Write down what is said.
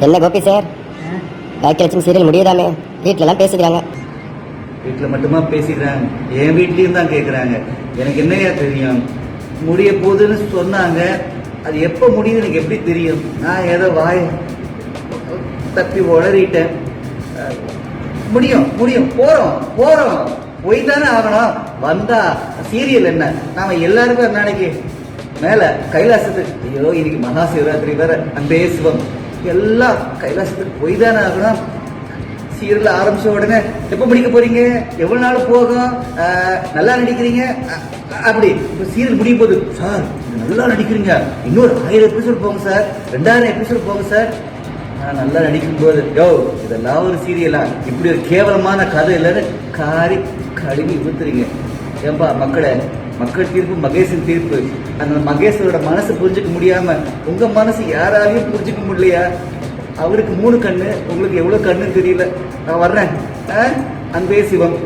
என்ன Gopi sir, Baakiyalakshmi serial முடியுதாமே, வீட்டிலலாம் பேசிக்கிறாங்க. வீட்டில் மட்டுமா பேசிக்கிறாங்க, என் வீட்லேயும் தான் கேட்குறாங்க. எனக்கு என்னையா தெரியும், முடிய போகுதுன்னு சொன்னாங்க. அது எப்போ முடியுது எனக்கு எப்படி தெரியும்? நான் ஏதோ வாய் தப்பி உளறிட்டேன். முடியும் முடியும், போகிறோம் போகிறோம், போய் தானே ஆகணும். வந்தா சீரியல் என்ன, நாம எல்லாருக்கும் நாளைக்கு மேலே கைலாசத்துக்கு, ஐயோ இன்னைக்கு மகா சிவராத்திரி வேற, அன்பே சிவம், எல்லாம் கைலாசத்துக்கு போய் தானே ஆகணும். சீரியல் ஆரம்பிச்ச உடனே எப்போ முடிக்க போறீங்க, எவ்வளவு நாள் போகும், நல்லா நடிக்கிறீங்க அப்படி. இப்போ சீரியல் முடியும் போது, சார் நல்லா நடிக்கிறீங்க, இன்னொரு 1000 எபிசோட் போங்க சார், 2000 எபிசோட் போங்க சார். நான் நல்லா நடிக்கும் போது, யோ இதெல்லாம் ஒரு சீரியலா, இப்படி ஒரு கேவலமான கதை இல்லைன்னு காரி கழுவி ஊத்துறீங்க. ஏன்பா மக்களே, மக்கள் தீர்ப்பு மகேஷின் தீர்ப்பு. அந்த மகேஷோட மனசு புரிஞ்சுக்க முடியாம உங்க மனசு யாராலையும் புரிஞ்சுக்க முடியலையா? அவருக்கு 3 கண்ணு, உங்களுக்கு எவ்வளவு கண்ணுன்னு தெரியல. நான் வர்றேன். அன்பே சிவம்.